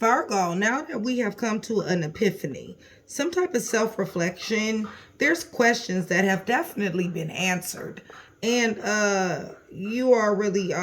Virgo, now that we have come to an epiphany, some type of self-reflection, there's questions that have definitely been answered. And you are really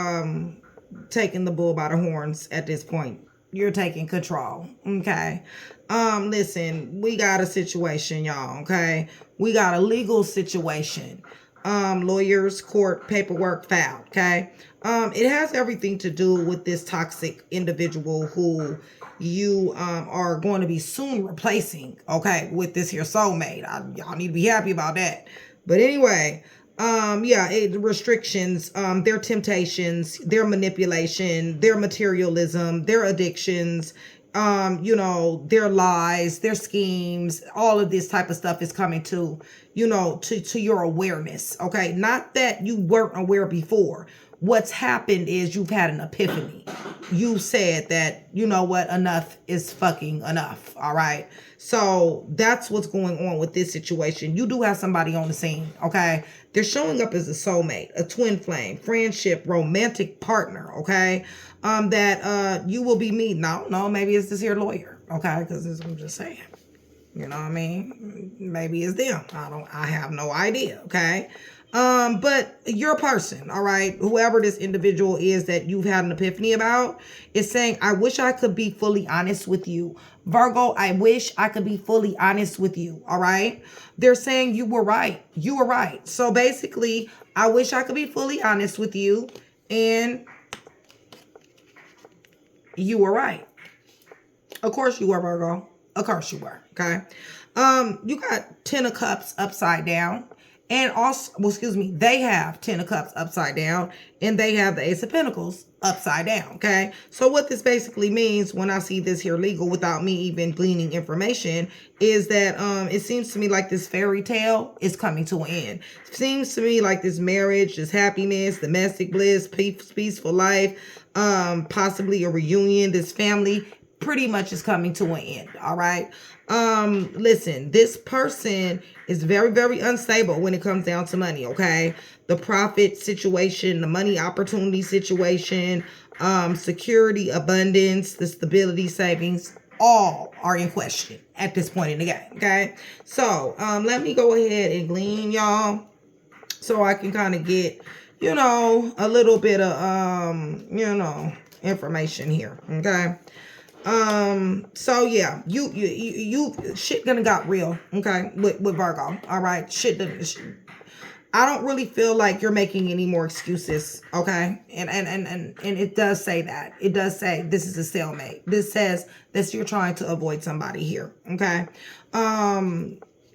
taking the bull by the horns at this point. You're taking control, okay? Listen, we got a situation, y'all, okay? We got a legal situation. Lawyers, court, paperwork filed, okay? It has everything to do with this toxic individual who you are going to be soon replacing, okay, with this here soulmate. Y'all need to be happy about that. But anyway, restrictions, their temptations, their manipulation, their materialism, their addictions, their lies, their schemes, all of this type of stuff is coming to, to your awareness. Okay. Not that you weren't aware before. What's happened is you've had an epiphany. You said that, you know what, enough is fucking enough. All right. So that's what's going on with this situation. You do have somebody on the scene. Okay. They're showing up as a soulmate, a twin flame, friendship, romantic partner. Okay. That you will be meeting. I don't know. Maybe it's this here lawyer. Okay. Because I'm just saying. You know what I mean? Maybe it's them. I have no idea. Okay. But your person, all right, whoever this individual is that you've had an epiphany about, is saying, I wish I could be fully honest with you. Virgo, I wish I could be fully honest with you. All right. They're saying you were right. You were right. So basically, I wish I could be fully honest with you. And you were right. Of course you were, Virgo. Of course you were. Okay. You got 10 of Cups upside down. And also, they have 10 of Cups upside down, and they have the Ace of Pentacles upside down, okay? So what this basically means when I see this here legal without me even gleaning information is that it seems to me like this fairy tale is coming to an end. It seems to me like this marriage, this happiness, domestic bliss, peaceful life, possibly a reunion, this family pretty much is coming to an end, all right? Listen, this person is very, very unstable when it comes down to money, okay? The profit situation, the money opportunity situation, security, abundance, the stability, savings, all are in question at this point in the game, okay? So, let me go ahead and glean, y'all, so I can kind of get, a little bit of, information here, okay? So yeah, you shit gonna got real, okay, with Virgo, all right? I don't really feel like you're making any more excuses, okay? And it does say that. It does say this is a stalemate. This says that you're trying to avoid somebody here, okay?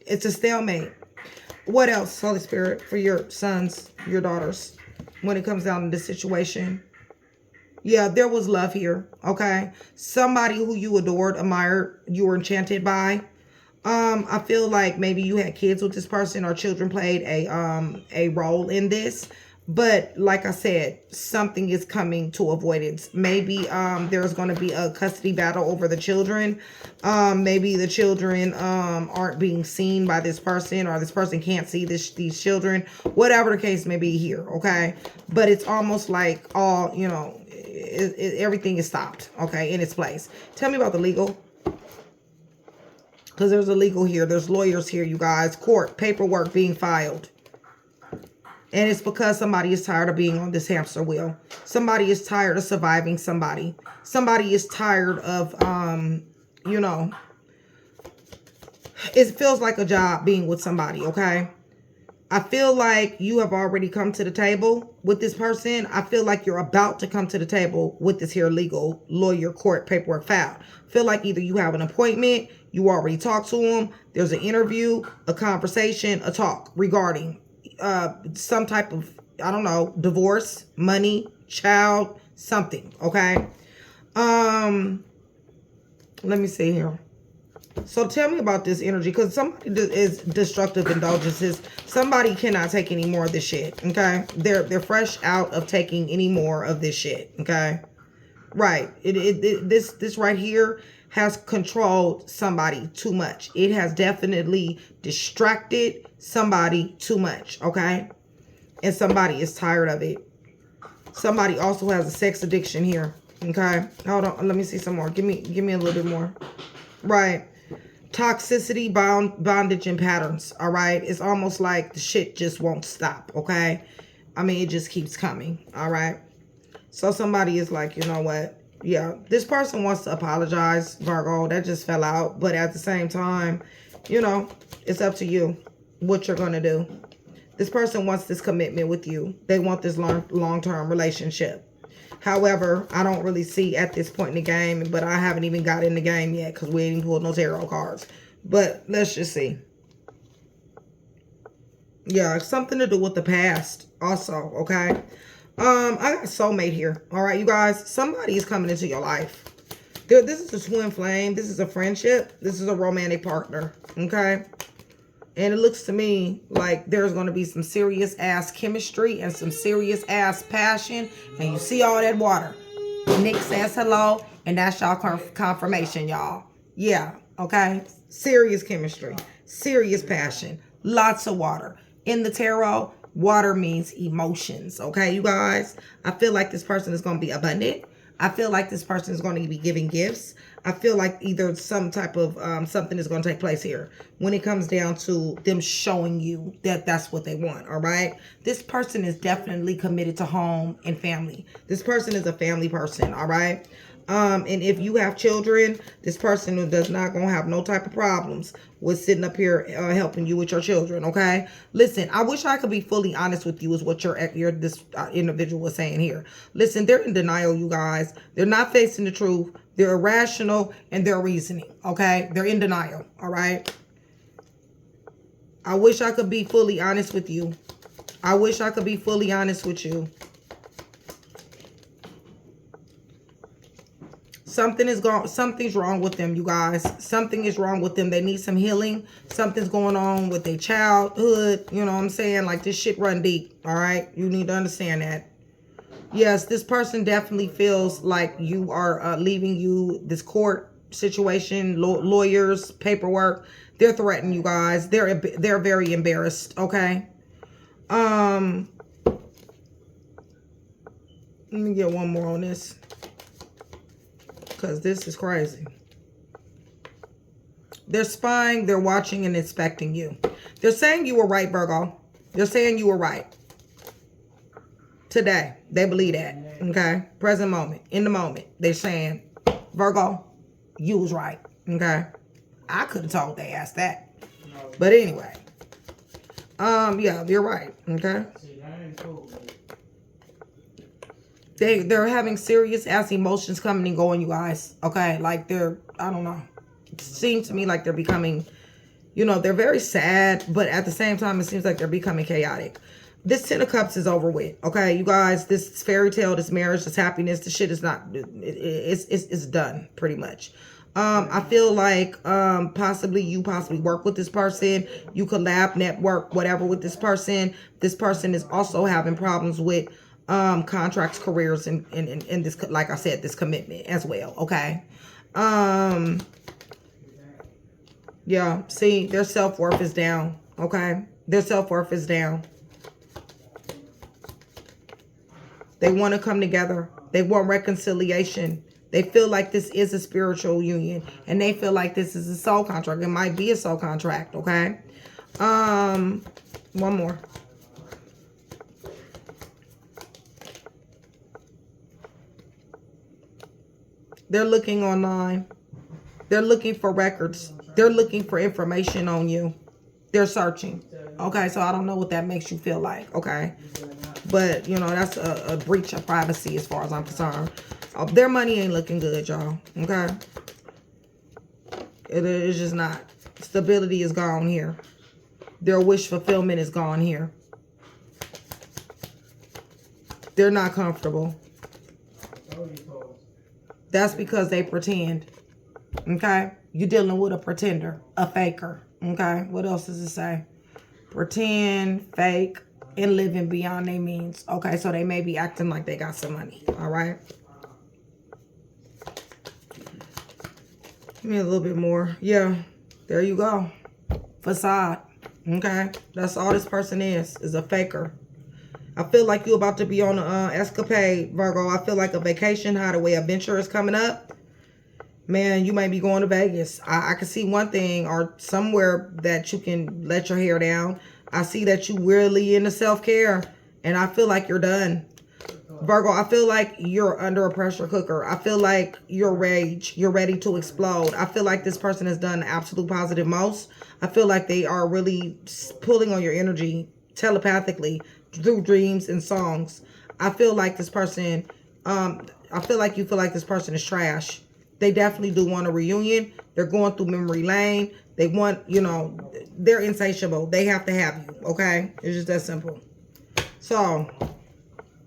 It's a stalemate. What else, Holy Spirit, for your sons, your daughters, when it comes down to this situation? Yeah, there was love here, okay? Somebody who you adored, admired, you were enchanted by. I feel like maybe you had kids with this person or children played a role in this. But like I said, something is coming to avoidance. Maybe there's going to be a custody battle over the children. Maybe the children aren't being seen by this person, or this person can't see these children. Whatever the case may be here, okay? But it's almost like all, everything is stopped, okay, in its place. Tell me about the legal. Because there's a legal here. There's lawyers here, you guys. Court, paperwork being filed. And it's because somebody is tired of being on this hamster wheel. Somebody is tired of surviving somebody. Somebody is tired of, it feels like a job being with somebody, okay? I feel like you have already come to the table with this person. I feel like you're about to come to the table with this here legal lawyer court paperwork filed. Feel like either you have an appointment, you already talked to them, there's an interview, a conversation, a talk regarding some type of, I don't know, divorce, money, child, something, okay? Let me see here. So tell me about this energy, because somebody is destructive indulgences. Somebody cannot take any more of this shit, okay? They're fresh out of taking any more of this shit, okay? Right. This right here has controlled somebody too much. It has definitely distracted somebody too much, okay? And somebody is tired of it. Somebody also has a sex addiction here, Okay, hold on. Let me see some more. Give me a little bit more. Right. Toxicity, bondage, and patterns. All right. It's almost like the shit just won't stop. Okay. I mean, it just keeps coming. All right. So somebody is like, you know what? Yeah, this person wants to apologize, Virgo. That just fell out. But at the same time, you know, it's up to you what you're going to do. This person wants this commitment with you. They want this long-term relationship. However, I don't really see at this point in the game, but I haven't even got in the game yet because we ain't even pulled no tarot cards. But let's just see. Yeah, something to do with the past also, okay? I got soulmate here. All right, you guys. Somebody is coming into your life. This is a twin flame. This is a friendship. This is a romantic partner, okay? And it looks to me like there's going to be some serious ass chemistry and some serious ass passion. And you see all that water. Nick says hello, and that's y'all confirmation, y'all. Yeah, okay? Serious chemistry, serious passion, lots of water. In the tarot, water means emotions, okay, you guys? I feel like this person is going to be abundant. I feel like this person is going to be giving gifts. I feel like either some type of something is going to take place here when it comes down to them showing you that that's what they want, all right? This person is definitely committed to home and family. This person is a family person, all right? And if you have children, this person does not going to have no type of problems with sitting up here helping you with your children, okay? Listen, I wish I could be fully honest with you is what this individual was saying here. Listen, they're in denial, you guys. They're not facing the truth. They're irrational and they're reasoning, okay? They're in denial, all right? I wish I could be fully honest with you. I wish I could be fully honest with you. Something's wrong with them, you guys. Something is wrong with them. They need some healing. Something's going on with their childhood. You know what I'm saying? Like, this shit run deep, all right? You need to understand that. Yes, this person definitely feels like you are leaving you. This court situation, lawyers, paperwork. They're threatened, you guys. They're very embarrassed, okay? Let me get one more on this. Because this is crazy. They're spying, they're watching and inspecting you. They're saying you were right, Virgo. They're saying you were right. Today, they believe that, okay? Present moment, in the moment, they're saying, Virgo, you was right, okay? I could have told they asked that. But anyway, yeah, you're right, okay? They're having serious ass emotions coming and going, you guys. Okay, like I don't know. It seems to me like they're becoming, you know, they're very sad, but at the same time, it seems like they're becoming chaotic. This 10 of Cups is over with. Okay, you guys, this fairy tale, this marriage, this happiness, this shit is not, it's done pretty much. I feel like possibly you work with this person. You collab, network, whatever with this person. This person is also having problems with contracts, careers, and this, like I said, this commitment as well, okay? Yeah, see, their self-worth is down, okay? Their self-worth is down. They want to come together. They want reconciliation. They feel like this is a spiritual union, and they feel like this is a soul contract. It might be a soul contract, okay? One more. They're looking online. They're looking for records. They're looking for information on you. They're searching. Okay, so I don't know what that makes you feel like, okay? But, you know, that's a breach of privacy as far as I'm concerned. Their money ain't looking good, y'all, okay? It is just not. Stability is gone here. Their wish fulfillment is gone here. They're not comfortable. That's because they pretend, okay? You're dealing with a pretender, a faker, okay? What else does it say? Pretend, fake, and living beyond their means. Okay, so they may be acting like they got some money, all right? Give me a little bit more. Yeah, there you go. Facade, okay? That's all this person is a faker. I feel like you're about to be on an escapade, Virgo. I feel like a vacation, hideaway, adventure is coming up. Man, you might be going to Vegas. I can see one thing, or somewhere that you can let your hair down. I see that you really into self-care, and I feel like you're done. Virgo, I feel like you're under a pressure cooker. I feel like you're rage. You're ready to explode. I feel like this person has done the absolute positive most. I feel like they are really pulling on your energy telepathically through dreams and songs. I feel like this person, I feel like you feel like this person is trash. They definitely do want a reunion. They're going through memory lane. They want, you know, they're insatiable. They have to have you, okay? It's just that simple. So,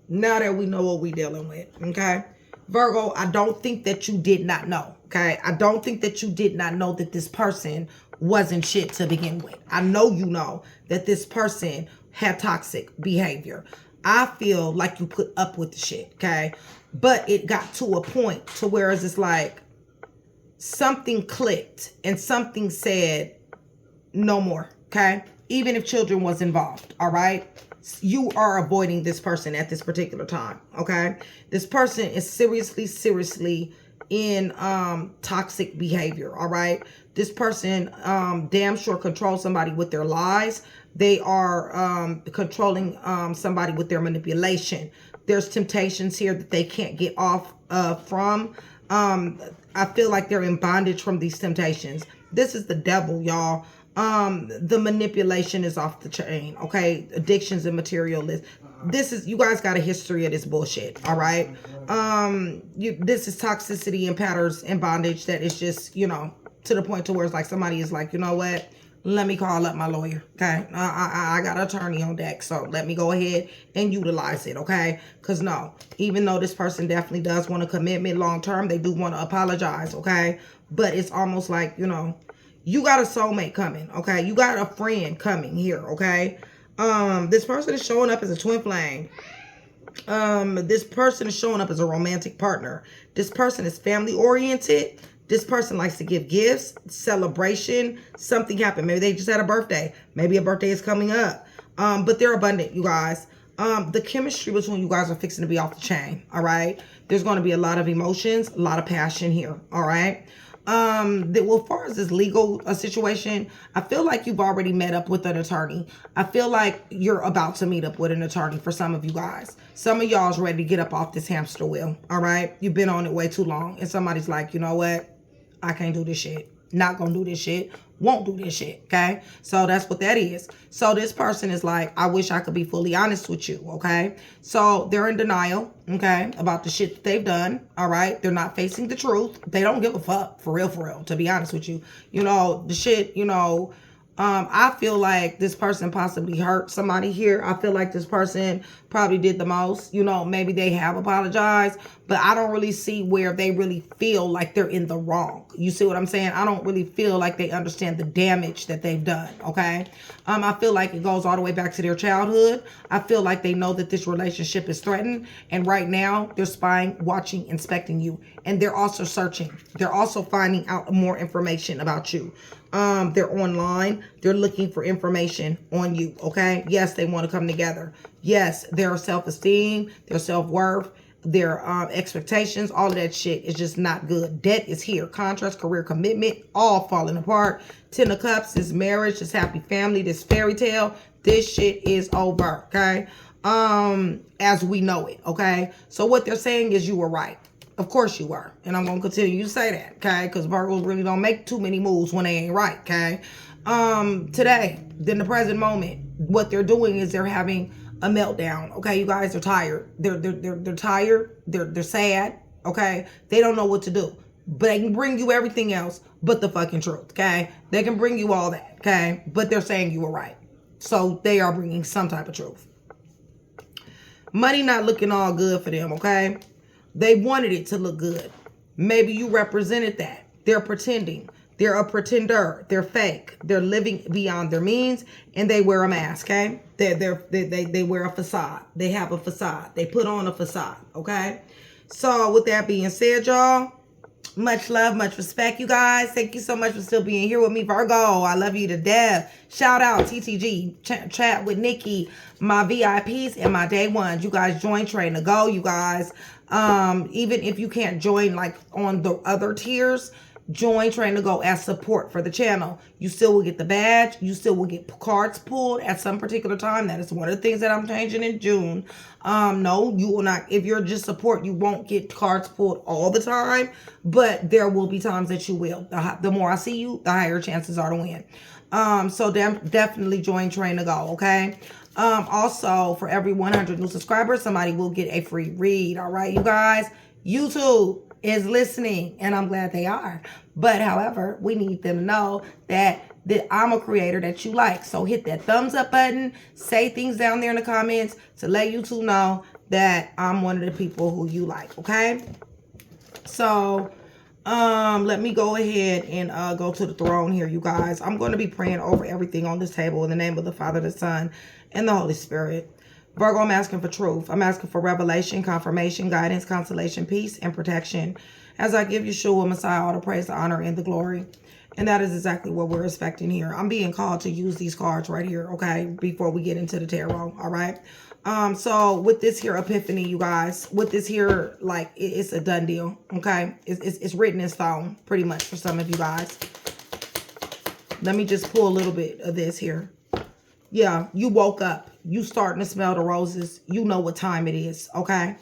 now that we know what we're dealing with, okay? Virgo, I don't think that you did not know, okay? I don't think that you did not know that this person wasn't shit to begin with. I know you know that this person had toxic behavior. I feel like you put up with the shit, okay? But it got to a point to where it's like something clicked and something said no more, okay? Even if children was involved, all right? You are avoiding this person at this particular time, okay? This person is seriously in toxic behavior, all right? This person damn sure controls somebody with their lies. They are controlling somebody with their manipulation. There's temptations here that they can't get off from. I feel like they're in bondage from these temptations. This is the devil, y'all. The manipulation is off the chain, okay? Addictions and materialism. This is, you guys got a history of this bullshit, all right? This is toxicity and patterns and bondage that is just, you know, to the point to where it's like somebody is like, you know what? Let me call up my lawyer, okay? I got an attorney on deck, so let me go ahead and utilize it, okay? Because no, even though this person definitely does want a commitment long term, they do want to apologize, okay? But it's almost like, you know, you got a soulmate coming, okay? You got a friend coming here, okay? This person is showing up as a twin flame. This person is showing up as a romantic partner. This person is family oriented. This person likes to give gifts, celebration, something happened. Maybe they just had a birthday. Maybe a birthday is coming up. But they're abundant, you guys. The chemistry between you guys are fixing to be off the chain, all right? There's going to be a lot of emotions, a lot of passion here, all right? Well, as far as this legal situation, I feel like you've already met up with an attorney. I feel like you're about to meet up with an attorney for some of you guys. Some of y'all's ready to get up off this hamster wheel, all right? You've been on it way too long, and somebody's like, you know what? I can't do this shit. Not gonna do this shit. Won't do this shit, okay? So that's what that is. So this person is like, I wish I could be fully honest with you, okay? So they're in denial, okay, about the shit that they've done, all right? They're not facing the truth. They don't give a fuck, for real, to be honest with you. You know, the shit, you know, I feel like this person possibly hurt somebody here. I feel like this person probably did the most. You know, maybe they have apologized, but I don't really see where they really feel like they're in the wrong. You see what I'm saying? I don't really feel like they understand the damage that they've done, okay? I feel like it goes all the way back to their childhood. I feel like they know that this relationship is threatened, and right now they're spying, watching, inspecting you, and they're also searching. They're also finding out more information about you. They're online. They're looking for information on you, okay? Yes, they want to come together. Yes, their self-esteem, their self-worth, their expectations, all of that shit is just not good. Debt is here. Contracts, career, commitment, all falling apart. 10 of Cups, this marriage, this happy family, this fairy tale, this shit is over, okay? As we know it, okay? So what they're saying is you were right. Of course you were. And I'm going to continue to say that, okay? Because Virgos really don't make too many moves when they ain't right, okay? Today, in the present moment, what they're doing is they're having a meltdown, okay? You guys are tired. They're tired. They're sad, okay? They don't know what to do. But they can bring you everything else but the fucking truth, okay? They can bring you all that, okay? But they're saying you were right. So they are bringing some type of truth. Money not looking all good for them, okay? They wanted it to look good. Maybe you represented that. They're pretending. They're a pretender. They're fake. They're living beyond their means, and they wear a mask, okay? They wear a facade. They have a facade. They put on a facade, okay? So with that being said, y'all, Much love, much respect, you guys. Thank you so much for still being here with me, Virgo. I love you to death. Shout out TTG, chat with Nikki, my VIPs and my day ones. You guys join Train to Go, you guys. Even if you can't join like on the other tiers, join Train to Go as support for the channel. You still will get the badge. You still will get cards pulled at some particular time. That is one of the things that I'm changing in June. No, you will not. If you're just support, you won't get cards pulled all the time, but there will be times that you will. The more I see you, the higher chances are to win. So definitely join Train to Go, okay? Also, for every 100 new subscribers, somebody will get a free read, all right, you guys? YouTube is listening, and I'm glad they are. But however, we need them to know that I'm a creator that you like. So hit that thumbs up button, say things down there in the comments to let YouTube know that I'm one of the people who you like, okay? So let me go ahead and go to the throne here, you guys. I'm going to be praying over everything on this table in the name of the Father, the Son, and the Holy Spirit. Virgo, I'm asking for truth. I'm asking for revelation, confirmation, guidance, consolation, peace, and protection. As I give Yeshua, Messiah, all the praise, the honor, and the glory. And that is exactly what we're expecting here. I'm being called to use these cards right here, okay, before we get into the tarot, all right? So with this here Epiphany, you guys, with this here, like, it's a done deal, okay? It's written in stone, pretty much, for some of you guys. Let me just pull a little bit of this here. Yeah, you woke up. You starting to smell the roses. You know what time it is, okay?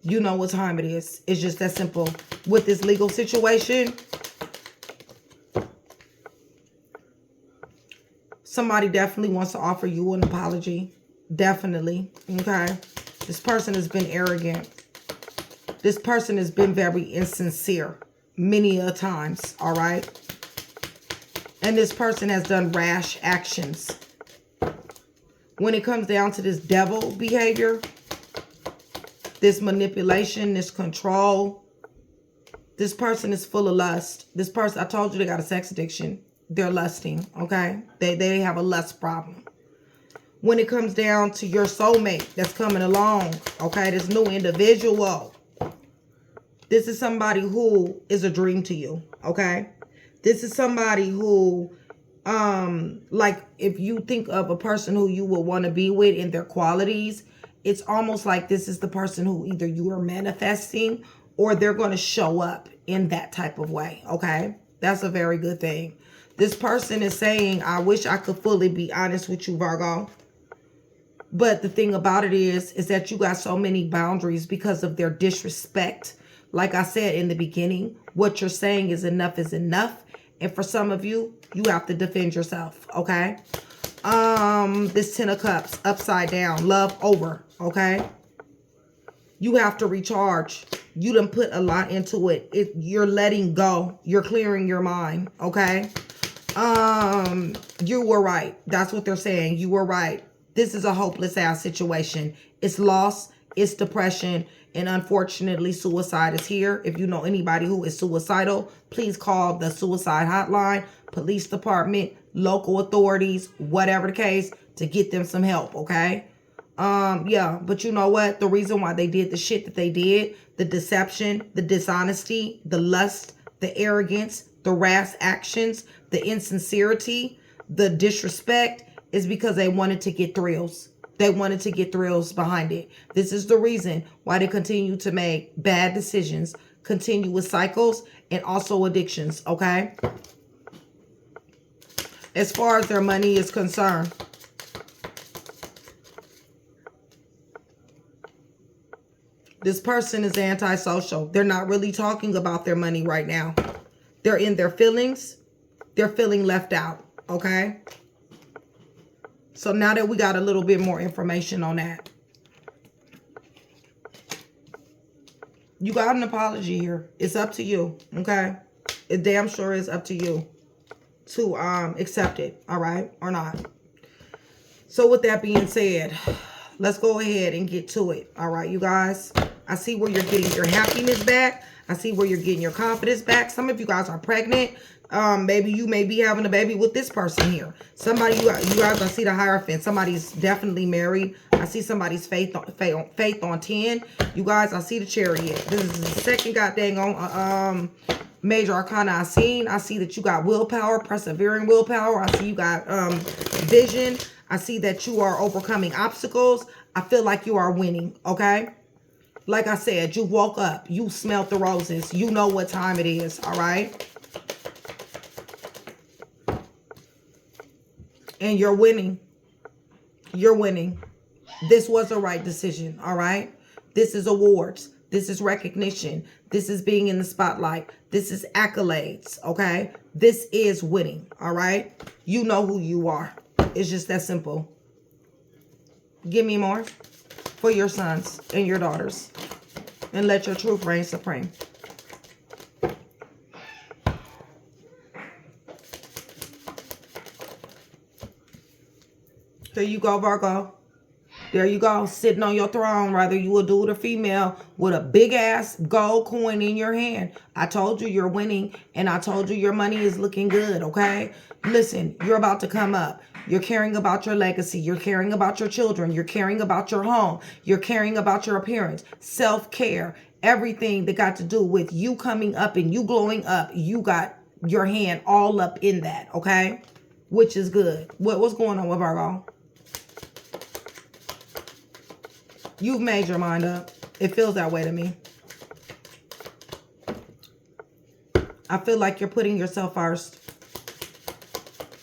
You know what time it is. It's just that simple. With this legal situation, somebody definitely wants to offer you an apology. Definitely, okay? This person has been arrogant. This person has been very insincere many a times, all right? And this person has done rash actions. When it comes down to this devil behavior, this manipulation, this control, this person is full of lust. This person, I told you they got a sex addiction. They're lusting, okay? They have a lust problem. When it comes down to your soulmate that's coming along, okay, this new individual, this is somebody who is a dream to you, okay? This is somebody who, like, if you think of a person who you would want to be with and their qualities, it's almost like this is the person who either you are manifesting or they're going to show up in that type of way, okay? That's a very good thing. This person is saying, I wish I could fully be honest with you, Virgo. But the thing about it is that you got so many boundaries because of their disrespect. Like I said in the beginning, what you're saying is enough is enough. And for some of you, you have to defend yourself, okay? This 10 of Cups, upside down, love over, okay? You have to recharge. You done put a lot into it. You're letting go. You're clearing your mind, okay? You were right. That's what they're saying. You were right. This is a hopeless ass situation. It's loss, it's depression, and unfortunately, suicide is here. If you know anybody who is suicidal, please call the suicide hotline, police department, local authorities, whatever the case, to get them some help, okay? Yeah, but you know what? The reason why they did the shit that they did, the deception, the dishonesty, the lust, the arrogance, the rash actions, the insincerity, the disrespect, is because they wanted to get thrills. They wanted to get thrills behind it. This is the reason why they continue to make bad decisions, continuous cycles, and also addictions, okay? As far as their money is concerned, this person is antisocial. They're not really talking about their money right now. They're in their feelings. They're feeling left out, okay? So now that we got a little bit more information on that, you got an apology here. It's up to you, okay? It damn sure is up to you to accept it, all right, or not. So with that being said, let's go ahead and get to it, all right, you guys? I see where you're getting your happiness back. I see where you're getting your confidence back. Some of you guys are pregnant. Maybe you may be having a baby with this person here. Somebody, you guys, I see the Hierophant. Somebody's definitely married. I see somebody's faith on 10. You guys, I see the Chariot. This is the second goddamn on major arcana I seen. I see that you got willpower, persevering willpower. I see you got vision. I see that you are overcoming obstacles. I feel like you are winning, okay? Like I said, you woke up. You smelled the roses. You know what time it is, all right? And you're winning. You're winning. This was the right decision, all right? This is awards. This is recognition. This is being in the spotlight. This is accolades, okay? This is winning, all right? You know who you are. It's just that simple. Give me more for your sons and your daughters. And let your truth reign supreme. There you go, Virgo. There you go, sitting on your throne, whether you a dude or female, with a big ass gold coin in your hand. I told you you're winning, and I told you your money is looking good, okay? Listen, you're about to come up. You're caring about your legacy. You're caring about your children. You're caring about your home. You're caring about your appearance, self-care, everything that got to do with you coming up and you glowing up. You got your hand all up in that, okay? Which is good. What's going on with Virgo? You've made your mind up. It feels that way to me. I feel like you're putting yourself first.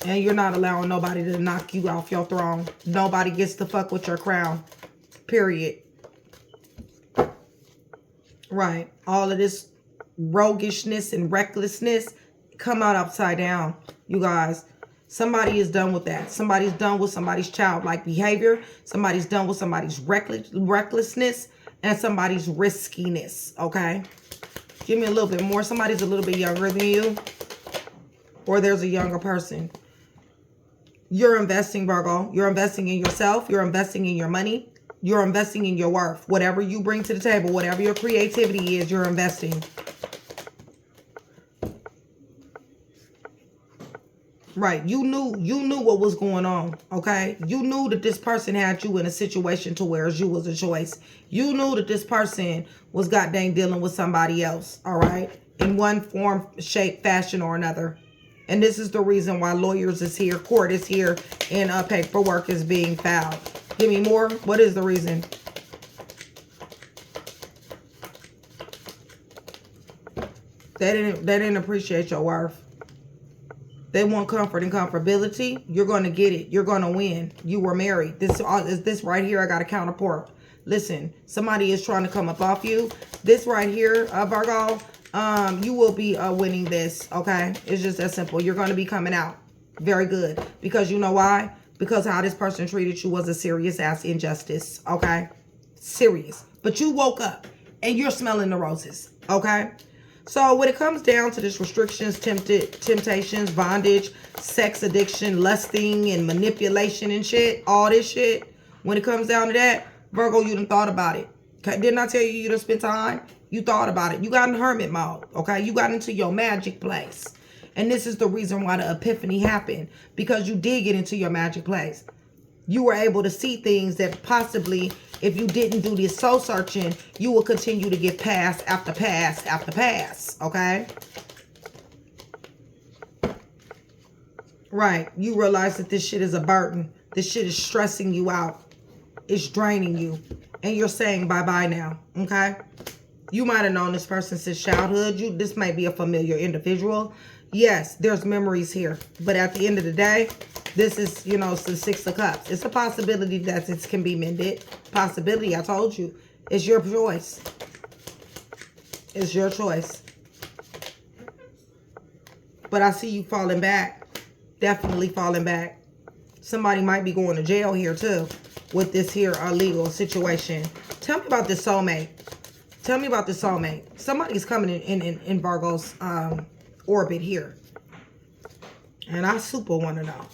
And you're not allowing nobody to knock you off your throne. Nobody gets to fuck with your crown. Period. Right. All of this roguishness and recklessness come out upside down, you guys. Somebody is done with that. Somebody's done with somebody's childlike behavior. Somebody's done with somebody's recklessness and somebody's riskiness, okay? Give me a little bit more. Somebody's a little bit younger than you, or there's a younger person. You're investing, Virgo. You're investing in yourself. You're investing in your money. You're investing in your worth. Whatever you bring to the table, whatever your creativity is, you're investing. Right. You knew what was going on, okay? You knew that this person had you in a situation to where you was a choice. You knew that this person was goddamn dealing with somebody else, all right? In one form, shape, fashion, or another. And this is the reason why lawyers is here, court is here, and paperwork is being filed. Give me more. What is the reason? They didn't appreciate your worth. They want comfort and comfortability. You're going to get it. You're going to win. You were married. This right here, I got a counterpart. Listen, somebody is trying to come up off you. This right here, Virgo, you will be winning this, okay? It's just that simple. You're going to be coming out very good. Because you know why? Because how this person treated you was a serious ass injustice, okay? Serious. But you woke up and you're smelling the roses, okay? So when it comes down to this restrictions, temptations, bondage, sex addiction, lusting, and manipulation and shit, all this shit, when it comes down to that, Virgo, you done thought about it. Okay? Didn't I tell you you done spent time? You thought about it. You got in hermit mode, okay? You got into your magic place. And this is the reason why the epiphany happened. Because you did get into your magic place. You were able to see things that possibly, if you didn't do this soul searching, you will continue to get pass after pass after pass, okay? Right. You realize that this shit is a burden. This shit is stressing you out. It's draining you. And you're saying bye-bye now, okay? You might have known this person since childhood. This might be a familiar individual. Yes, there's memories here. But at the end of the day, this is, you know, it's the Six of Cups. It's a possibility that it can be mended. Possibility, I told you. It's your choice. It's your choice. But I see you falling back. Definitely falling back. Somebody might be going to jail here too with this here illegal situation. Tell me about this soulmate. Tell me about this soulmate. Somebody's coming in Virgo's orbit here. And I super want to know.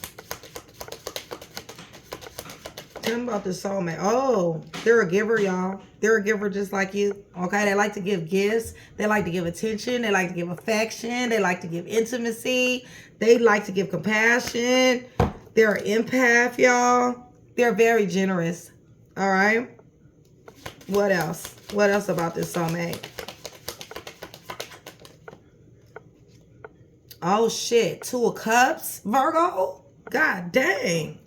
Tell me about this soulmate. Oh, they're a giver, y'all. They're a giver just like you. Okay, they like to give gifts. They like to give attention. They like to give affection. They like to give intimacy. They like to give compassion. They're an empath, y'all. They're very generous. All right. What else? What else about this soulmate? Oh, shit. 2 of Cups, Virgo? God dang.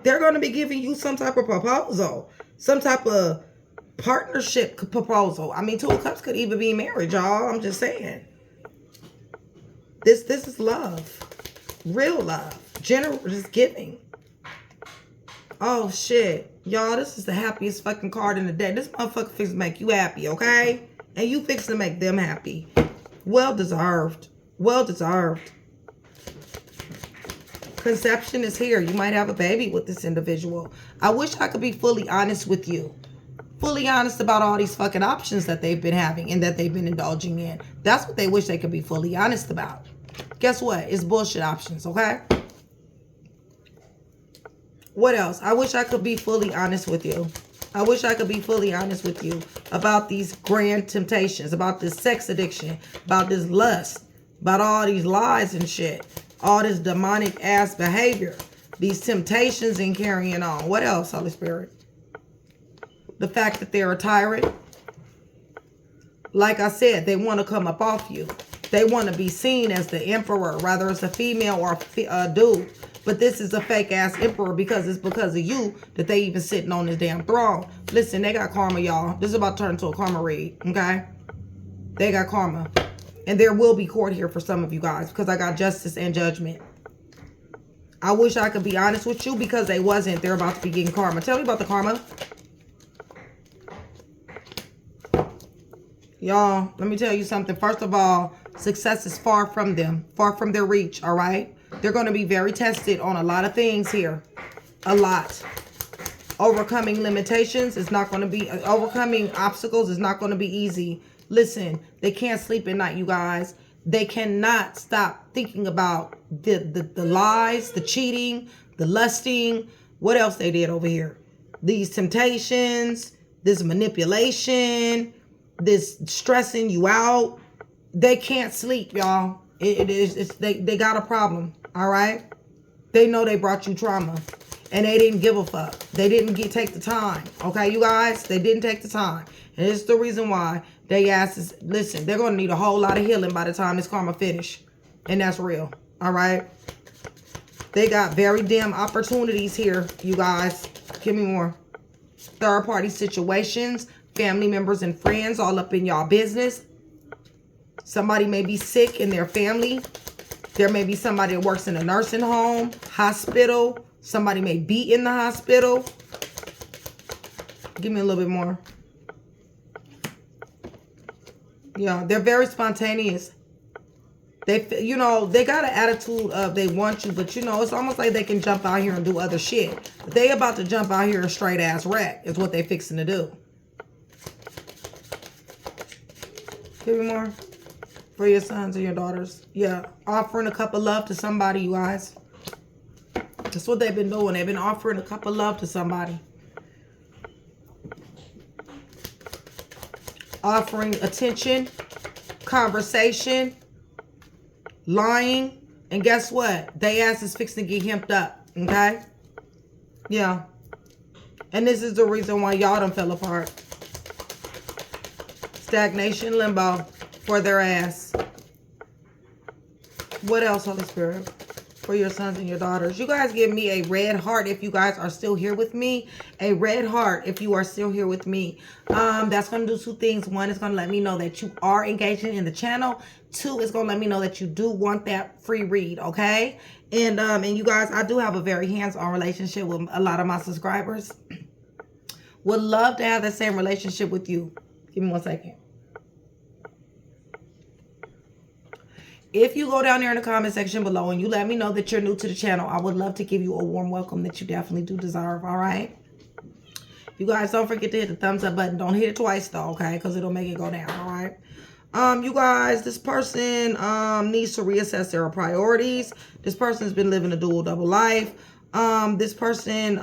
They're going to be giving you some type of proposal. Some type of partnership proposal. I mean, 2 of Cups could even be marriage, y'all. I'm just saying. This is love. Real love. Generous giving. Oh, shit. Y'all, this is the happiest fucking card in the deck. This motherfucker fixing to make you happy, okay? And you fixing to make them happy. Well deserved. Well deserved. Conception is here. You might have a baby with this individual. I wish I could be fully honest with you. Fully honest about all these fucking options that they've been having and that they've been indulging in. That's what they wish they could be fully honest about. Guess what? It's bullshit options, okay? What else? I wish I could be fully honest with you. I wish I could be fully honest with you about these grand temptations, about this sex addiction, about this lust, about all these lies and shit, all this demonic ass behavior, these temptations and carrying on. What else, Holy Spirit? The fact that they're a tyrant. Like I said, they want to come up off you. They want to be seen as the emperor, whether it's a female or a dude. But this is a fake ass emperor because it's because of you that they even sitting on this damn throne. Listen, they got karma, y'all. This is about to turn into a karma read, okay? They got karma. And there will be court here for some of you guys because I got justice and judgment. I wish I could be honest with you because they wasn't. They're about to be getting karma. Tell me about the karma. Y'all, let me tell you something. First of all, success is far from them. Far from their reach, all right? They're going to be very tested on a lot of things here. A lot. Overcoming limitations is not going to be... Overcoming obstacles is not going to be easy. Listen, they can't sleep at night, you guys. They cannot stop thinking about the lies, the cheating, the lusting. What else they did over here? These temptations, this manipulation, this stressing you out. They can't sleep, y'all. They got a problem, all right? They know they brought you trauma, and they didn't give a fuck. They didn't take the time, okay, you guys? They didn't take the time, and it's the reason why they asses, listen, they're going to need a whole lot of healing by the time this karma finish, and that's real, all right? They got very dim opportunities here, you guys. Give me more. Third-party situations, family members and friends all up in y'all business. Somebody may be sick in their family. There may be somebody that works in a nursing home, hospital. Somebody may be in the hospital. Give me a little bit more. Yeah, they're very spontaneous. They, you know, they got an attitude of they want you, but you know, it's almost like they can jump out here and do other shit. But they about to jump out here and straight ass wreck is what they fixing to do. Give me more. For your sons and your daughters. Yeah. Offering a cup of love to somebody, you guys. That's what they've been doing. They've been offering a cup of love to somebody. Offering attention, conversation, lying. And guess what? They ass is fixing to get hemped up. Okay? Yeah. And this is the reason why y'all done fell apart. Stagnation, limbo. For their ass. What else, Holy Spirit? For your sons and your daughters. You guys give me a red heart if you guys are still here with me. A red heart if you are still here with me. That's going to do 2 things. 1, is going to let me know that you are engaging in the channel. 2, is going to let me know that you do want that free read, okay? And you guys, I do have a very hands-on relationship with a lot of my subscribers. Would love to have that same relationship with you. Give me 1 second. If you go down there in the comment section below and you let me know that you're new to the channel, I would love to give you a warm welcome that you definitely do deserve, all right? You guys, don't forget to hit the thumbs up button. Don't hit it twice, though, okay? Because it'll make it go down, all right? You guys, this person needs to reassess their priorities. This person's been living a double life. This person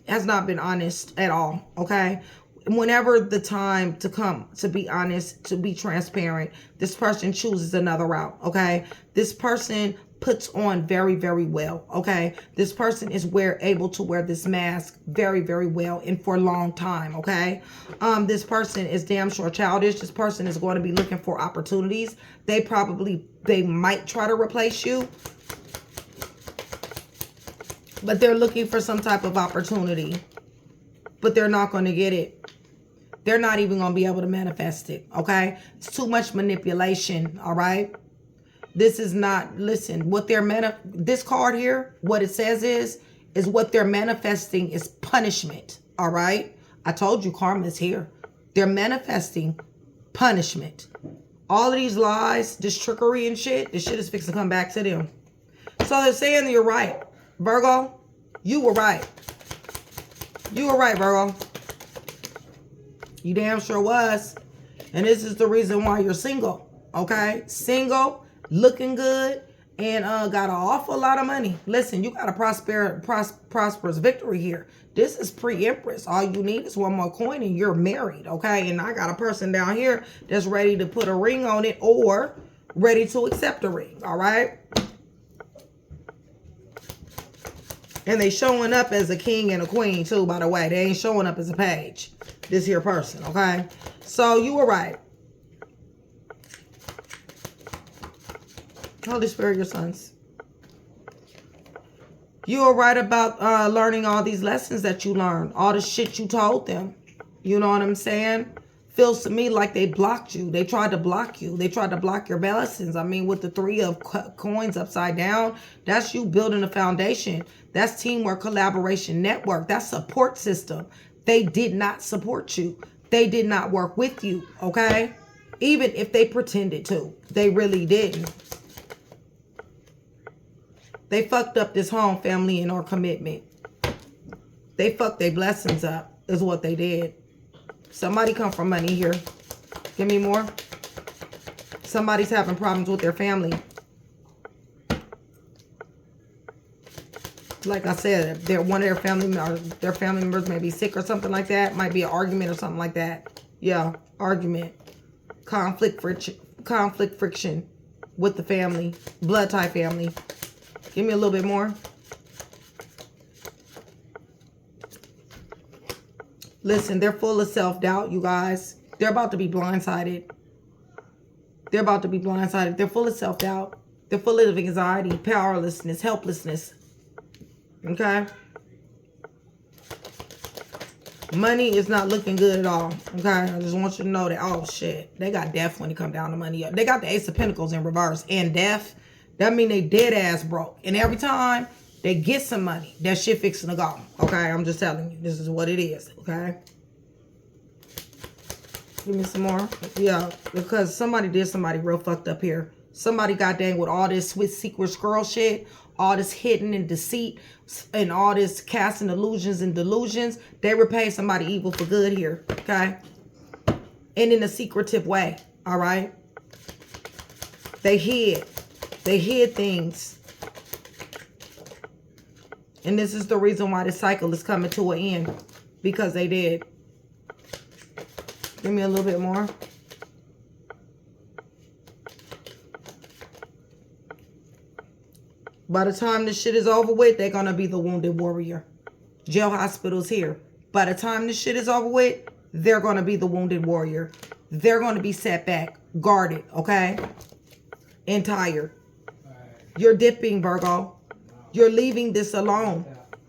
has not been honest at all, okay? Whenever the time to come to be honest, to be transparent, this person chooses another route, okay? This person puts on very, very well, okay? This person is able to wear this mask very, very well and for a long time, okay? This person is damn sure childish. This person is going to be looking for opportunities. They might try to replace you, but they're looking for some type of opportunity, but they're not going to get it. They're not even going to be able to manifest it, okay? It's too much manipulation, all right? This is not, listen, what this card here, what it says is what they're manifesting is punishment, all right? I told you karma is here. They're manifesting punishment. All of these lies, this trickery and shit, this shit is fixing to come back to them. So they're saying you're right. Virgo, you were right. You were right, Virgo. You damn sure was. And this is the reason why you're single, okay? Single, looking good, and got an awful lot of money. Listen, you got a prosperous victory here. This is pre-empress. All you need is one more coin and you're married, okay? And I got a person down here that's ready to put a ring on it or ready to accept a ring, all right? And they showing up as a king and a queen too, by the way. They ain't showing up as a page. This here person, okay? So you were right. Holy Spirit, your sons. You were right about learning all these lessons that you learned. All the shit you told them. You know what I'm saying? Feels to me like they blocked you. They tried to block you. They tried to block your blessings. I mean, with the 3 of coins upside down, that's you building a foundation. That's teamwork, collaboration, network. That's support system. They did not support you. They did not work with you, okay? Even if they pretended to. They really didn't. They fucked up this home, family, and our commitment. They fucked their blessings up, is what they did. Somebody come from money here. Give me more. Somebody's having problems with their family. Like I said, one of their family members may be sick or something like that. Might be an argument or something like that. Yeah, argument. Conflict friction with the family. Blood tie family. Give me a little bit more. Listen, they're full of self-doubt, you guys. They're about to be blindsided. They're about to be blindsided. They're full of self-doubt. They're full of anxiety, powerlessness, helplessness. Okay? Money is not looking good at all. Okay? I just want you to know that. Oh, shit. They got death when it come down to money. They got the Ace of Pentacles in reverse. And death, that mean they dead ass broke. And every time they get some money, that shit fixing to go. Okay? I'm just telling you. This is what it is. Okay? Give me some more. Yeah. Because somebody did somebody real fucked up here. Somebody got dang with all this Swiss secret squirrel shit. All this hidden and deceit and all this casting illusions and delusions. They repay somebody evil for good here. Okay? And in a secretive way. All right? They hid. They hid things. And this is the reason why the cycle is coming to an end. Because they did. Give me a little bit more. By the time this shit is over with, they're going to be the wounded warrior. Jail hospitals here. By the time this shit is over with, they're going to be the wounded warrior. They're going to be set back, guarded, okay? And tired. You're dipping, Virgo. You're leaving this alone.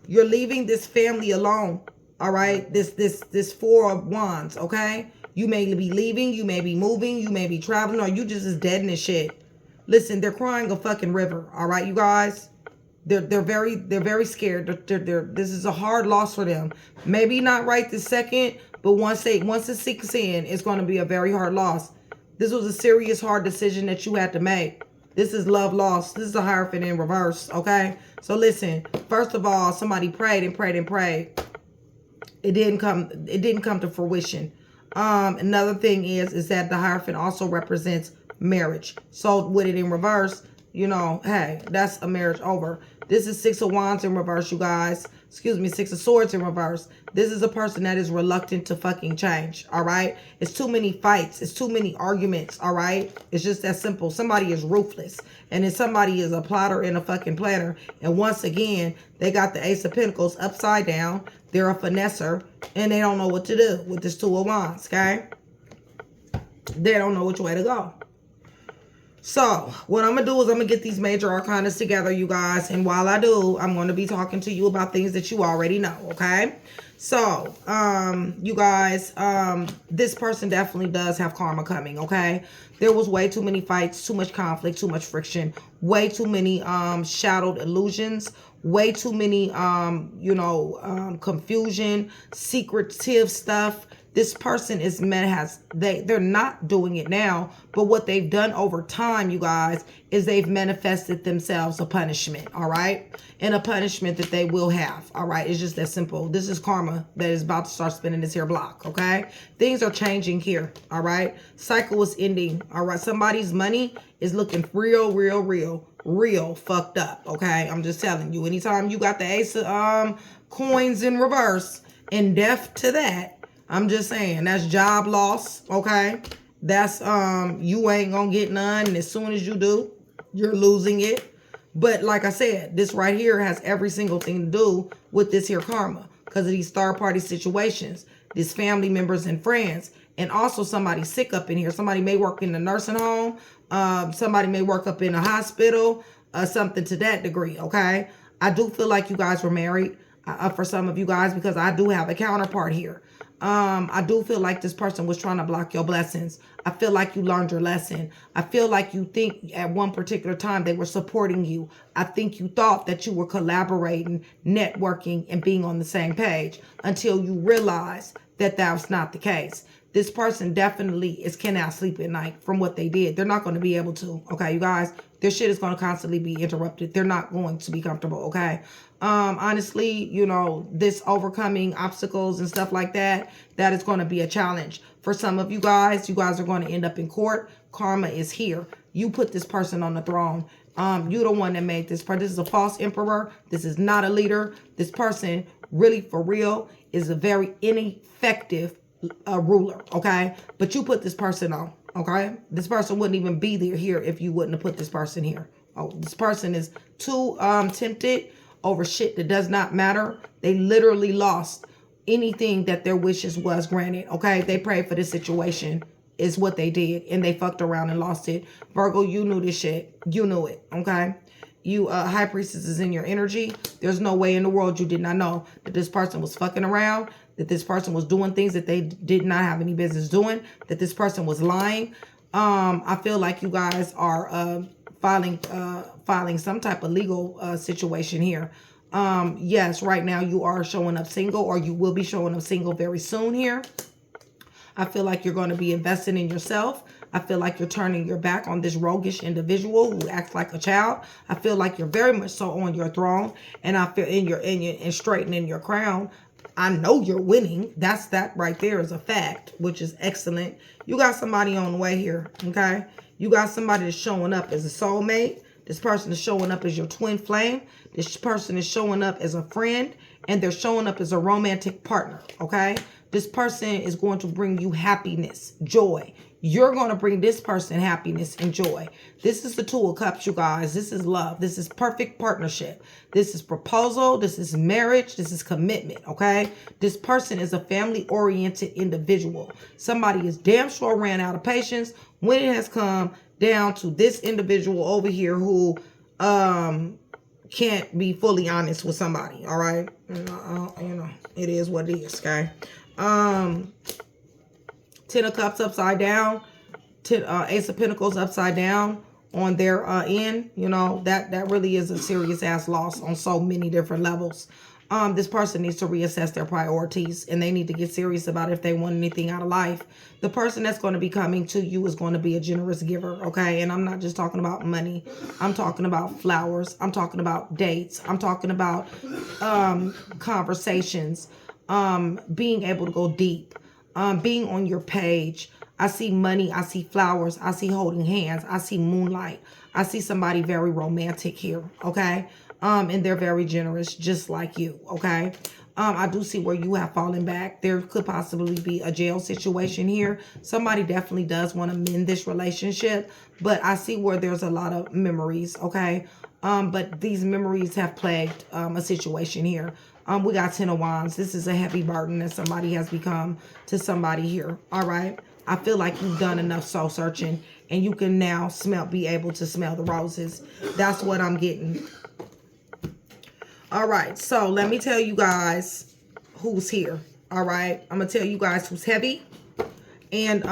You're leaving this family alone, all right? This 4 of Wands, okay? You may be leaving, you may be moving, you may be traveling, or you just is dead in this shit. Listen, they're crying a fucking river, all right, you guys? They're very scared. This is a hard loss for them. Maybe not right this second, but once it sinks in, it's going to be a very hard loss. This was a serious, hard decision that you had to make. This is love lost. This is a Hierophant in reverse, okay? So listen, first of all, somebody prayed and prayed and prayed. It didn't come to fruition. Another thing is that the Hierophant also represents marriage. So with it in reverse, you know, hey, that's a marriage over. This is 6 of Wands in reverse, you guys. excuse me, Six of Swords in reverse. This is a person that is reluctant to fucking change, all right? It's too many fights. It's too many arguments, all right? It's just that simple. Somebody is ruthless, and then somebody is a plotter and a fucking planner. And once again, they got the Ace of Pentacles upside down. They're a finesser, and they don't know what to do with this Two of Wands, okay? They don't know which way to go. So, what I'm going to do is I'm going to get these major arcanas together, you guys. And while I do, I'm going to be talking to you about things that you already know, okay? So, you guys, this person definitely does have karma coming, okay? There was way too many fights, too much conflict, too much friction, way too many shadowed illusions, way too many, confusion, secretive stuff. This person is they're not doing it now, but what they've done over time, you guys, is they've manifested themselves a punishment, all right? And a punishment that they will have, all right? It's just that simple. This is karma that is about to start spinning this here block, okay? Things are changing here, all right? Cycle is ending, all right? Somebody's money is looking real fucked up, okay? I'm just telling you. Anytime you got the Ace of coins in reverse and death to that, I'm just saying, that's job loss, okay? That's, you ain't gonna get none, and as soon as you do, you're losing it. But like I said, this right here has every single thing to do with this here karma because of these third-party situations, these family members and friends, and also somebody sick up in here. Somebody may work in a nursing home. Somebody may work up in a hospital, something to that degree, okay? I do feel like you guys were married for some of you guys because I do have a counterpart here. I do feel like this person was trying to block your blessings. I feel like you learned your lesson. I feel like you think at one particular time they were supporting you. I think you thought that you were collaborating, networking, and being on the same page until you realized that that was not the case. This person definitely cannot sleep at night from what they did. They're not going to be able to. Okay, you guys, their shit is going to constantly be interrupted. They're not going to be comfortable. Okay. Honestly, this overcoming obstacles and stuff like that, that is going to be a challenge for some of you guys. You guys are going to end up in court. Karma is here. You put this person on the throne. You're the one that made this part. This is a false emperor. This is not a leader. This person really for real is a very ineffective ruler. Okay. But you put this person on. Okay. This person wouldn't even be here if you wouldn't have put this person here. Oh, this person is too tempted over shit that does not matter. They literally lost anything that their wishes was granted. Okay. They prayed for this situation is what they did. And they fucked around and lost it. Virgo, you knew this shit. You knew it. Okay. You High Priestess is in your energy. There's no way in the world you did not know that this person was fucking around, that this person was doing things that they did not have any business doing, that this person was lying. I feel like you guys are filing some type of legal situation here. Yes, right now you are showing up single, or you will be showing up single very soon here. I feel like you're going to be investing in yourself. I feel like you're turning your back on this roguish individual who acts like a child. I feel like you're very much so on your throne, and I feel in straightening your crown. I know you're winning. That right there is a fact, which is excellent. You got somebody on the way here, okay? You got somebody that's showing up as a soulmate. This person is showing up as your twin flame. This person is showing up as a friend, and they're showing up as a romantic partner, okay? This person is going to bring you happiness, joy. You're going to bring this person happiness and joy. This is the Two of Cups, you guys. This is love. This is perfect partnership. This is proposal. This is marriage. This is commitment, okay? This person is a family-oriented individual. Somebody is damn sure ran out of patience when it has come down to this individual over here who can't be fully honest with somebody, all right? It is what it is, okay? 10 of Cups upside down, Ace of Pentacles upside down on their end. That really is a serious ass loss on so many different levels. This person needs to reassess their priorities, and they need to get serious about if they want anything out of life. The person that's going to be coming to you is going to be a generous giver, okay? And I'm not just talking about money. I'm talking about flowers. I'm talking about dates. I'm talking about conversations, being able to go deep, being on your page, I see money. I see flowers. I see holding hands. I see moonlight. I see somebody very romantic here, okay? And they're very generous, just like you, okay? I do see where you have fallen back. There could possibly be a jail situation here. Somebody definitely does want to mend this relationship, but I see where there's a lot of memories, okay? But these memories have plagued a situation here. We got 10 of Wands. This is a heavy burden that somebody has become to somebody here, all right? I feel like you've done enough soul searching and you can now be able to smell the roses. That's what I'm getting. All right, so let me tell you guys who's here. All right, I'm gonna tell you guys who's heavy, and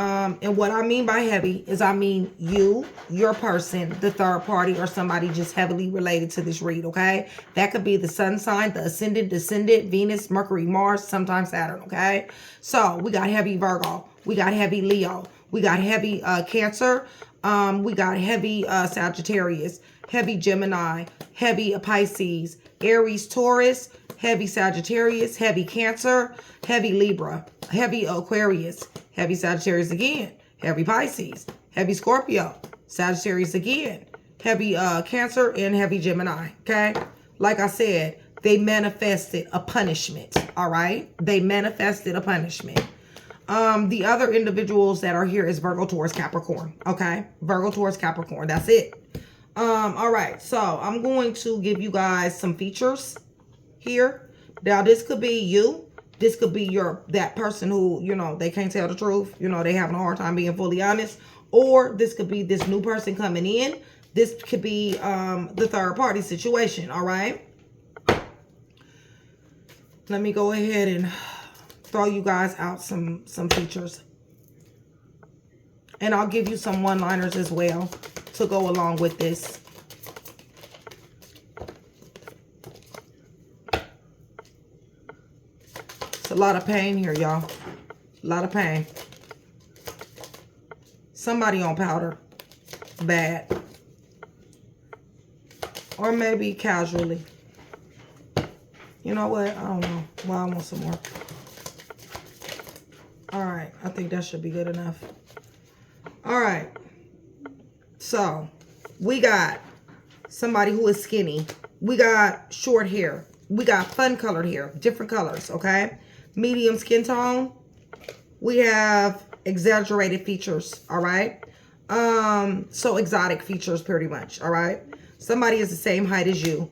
what I mean by heavy is I mean you, your person, the third party, or somebody just heavily related to this read. Okay, that could be the sun sign, the ascendant, descendant, Venus, Mercury, Mars, sometimes Saturn. Okay, so we got heavy Virgo, we got heavy Leo, we got heavy Cancer, we got heavy Sagittarius, heavy Gemini, heavy Pisces, Aries, Taurus, heavy Sagittarius, heavy Cancer, heavy Libra, heavy Aquarius, heavy Sagittarius again, heavy Pisces, heavy Scorpio, Sagittarius again, heavy Cancer, and heavy Gemini, okay? Like I said, they manifested a punishment, all right? They manifested a punishment. The other individuals that are here is Virgo, Taurus, Capricorn, okay? Virgo, Taurus, Capricorn, that's it. All right, so I'm going to give you guys some features here. Now, this could be you. This could be that person who, you know, they can't tell the truth. You know, they having a hard time being fully honest. Or this could be this new person coming in. This could be the third party situation, all right? Let me go ahead and throw you guys out some features. And I'll give you some one-liners as well to go along with this. It's a lot of pain here, y'all. A lot of pain. Somebody on powder. Bad. Or maybe casually. You know what? I don't know. Well, I want some more. All right. I think that should be good enough. All right. So, we got somebody who is skinny. We got short hair. We got fun colored hair. Different colors, okay? Medium skin tone. We have exaggerated features, all right? So exotic features pretty much, all right? Somebody is the same height as you.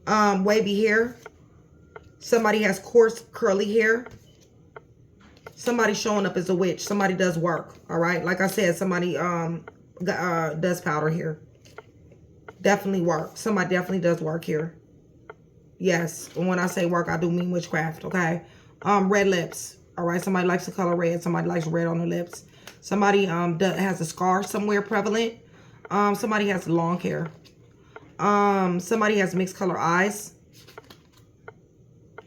Wavy hair. Somebody has coarse curly hair. Somebody showing up as a witch. Somebody does work, all right? Like I said, somebody does powder here. Definitely work. Somebody definitely does work here. Yes, when I say work, I do mean witchcraft, okay? Red lips, all right? Somebody likes the color red. Somebody likes red on the lips. Somebody has a scar somewhere prevalent. Somebody has long hair. Somebody has mixed color eyes.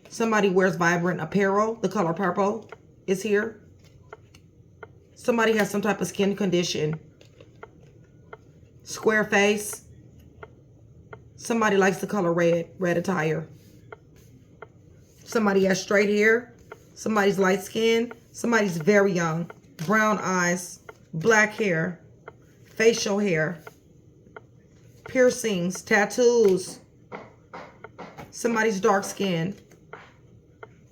Somebody wears vibrant apparel. The color purple is here. Somebody has some type of skin condition. Square face. Somebody likes the color red. Red attire. Somebody has straight hair. Somebody's light skin. Somebody's very young. Brown eyes. Black hair. Facial hair. Piercings. Tattoos. Somebody's dark skin.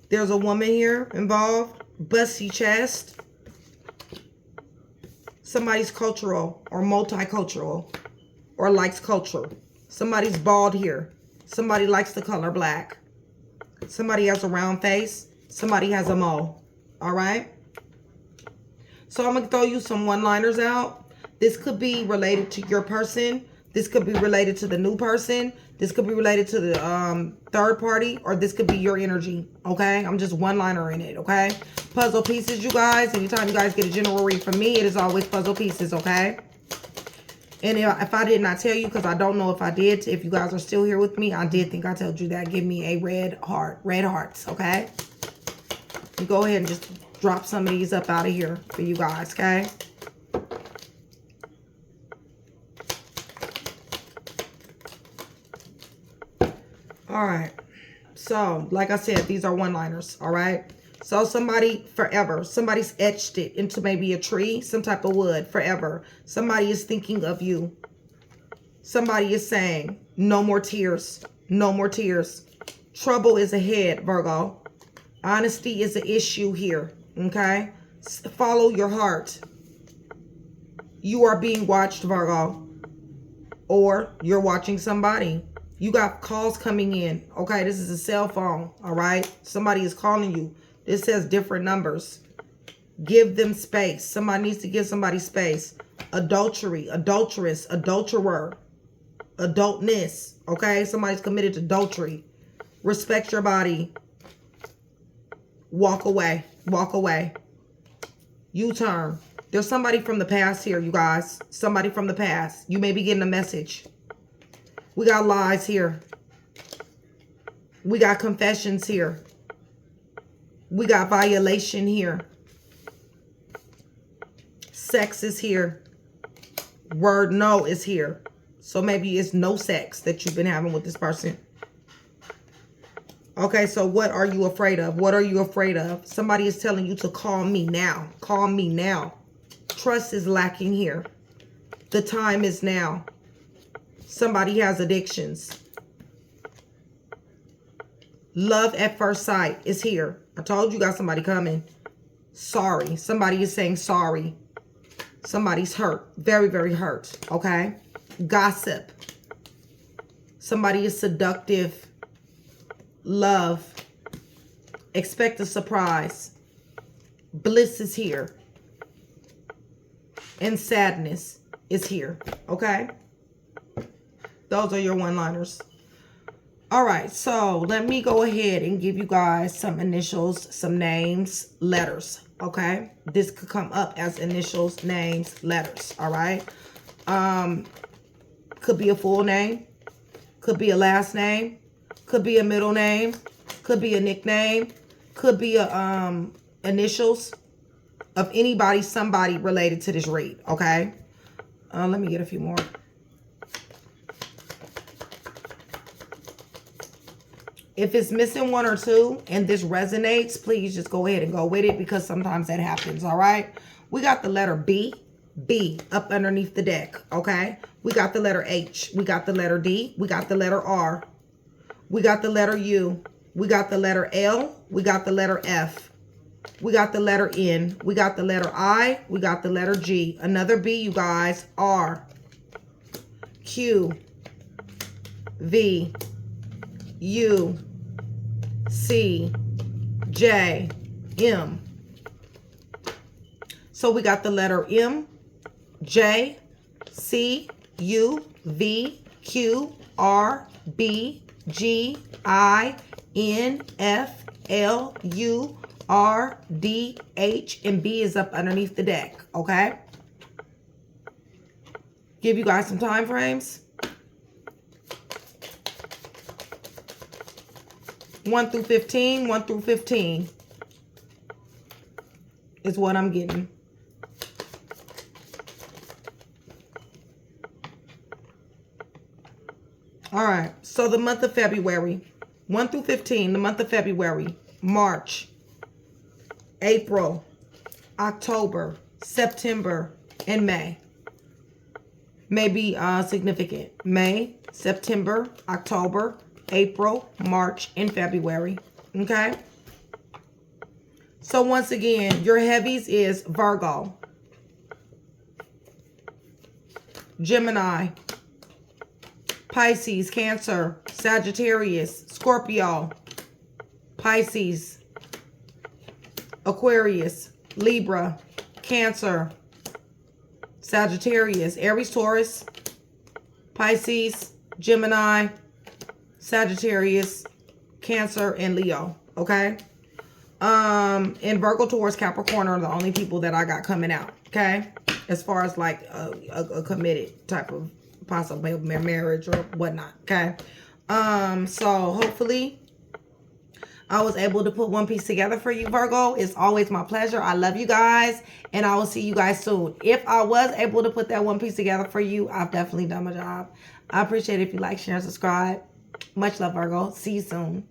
There's a woman here involved. Busty chest. Somebody's cultural or multicultural or likes culture. Somebody's bald here. Somebody likes the color black. Somebody has a round face. Somebody has a mole. All right? So I'm going to throw you some one-liners out. This could be related to your person. This could be related to the new person. This could be related to the third party. Or this could be your energy. Okay? I'm just one-liner in it. Okay? Puzzle pieces, you guys. Anytime you guys get a general read from me, it is always puzzle pieces. Okay? And if I did not tell you, because I don't know if I did, if you guys are still here with me, I did think I told you that. Give me a red heart. Red hearts, okay? You go ahead and just drop some of these up out of here for you guys, okay? All right. So, like I said, these are one-liners, all right? So somebody forever, somebody's etched it into maybe a tree, some type of wood forever. Somebody is thinking of you. Somebody is saying, no more tears, no more tears. Trouble is ahead, Virgo. Honesty is an issue here, okay? Follow your heart. You are being watched, Virgo. Or you're watching somebody. You got calls coming in, okay? This is a cell phone, all right? Somebody is calling you. This says different numbers. Give them space. Somebody needs to give somebody space. Adultery, adulteress, adulterer, adultness, okay? Somebody's committed to adultery. Respect your body. Walk away. Walk away. U-turn. There's somebody from the past here, you guys. Somebody from the past. You may be getting a message. We got lies here. We got confessions here. We got violation here. Sex is here. Word no is here. So maybe it's no sex that you've been having with this person. Okay, so what are you afraid of? What are you afraid of? Somebody is telling you to call me now. Call me now. Trust is lacking here. The time is now. Somebody has addictions. Love at first sight is here. I told you got somebody coming. Sorry. Somebody is saying sorry. Somebody's hurt. Very, very hurt. Okay? Gossip. Somebody is seductive. Love. Expect a surprise. Bliss is here. And sadness is here. Okay? Those are your one-liners. All right, so let me go ahead and give you guys some initials, some names, letters, okay? This could come up as initials, names, letters, all right? Could be a full name, could be a last name, could be a middle name, could be a nickname, could be a initials of anybody, somebody related to this read, okay? Let me get a few more. If it's missing one or two and this resonates, please just go ahead and go with it because sometimes that happens, all right? We got the letter B, up underneath the deck, okay? We got the letter H. We got the letter D. We got the letter R. We got the letter U. We got the letter L. We got the letter F. We got the letter N. We got the letter I. We got the letter G. Another B, you guys. R. Q. V. U. C, J, M. So we got the letter M, J, C, U, V, Q, R, B, G, I, N, F, L, U, R, D, H, and B is up underneath the deck, okay? Give you guys some time frames. 1 through 15, 1 through 15 is what I'm getting. All right, so the month of February, 1 through 15, the month of February, March, April, October, September, and May. May be significant. May, September, October, April, March, and February. Okay? So once again, your heavies is Virgo, Gemini, Pisces, Cancer, Sagittarius, Scorpio, Pisces, Aquarius, Libra, Cancer, Sagittarius, Aries, Taurus, Pisces, Gemini, Sagittarius, Cancer, and Leo, okay? And Virgo, Taurus, Capricorn are the only people that I got coming out, okay? As far as like a committed type of possible marriage or whatnot, okay? So hopefully I was able to put one piece together for you, Virgo. It's always my pleasure. I love you guys, and I will see you guys soon. If I was able to put that one piece together for you, I've definitely done my job. I appreciate it if you like, share, and subscribe. Much love, Virgo. See you soon.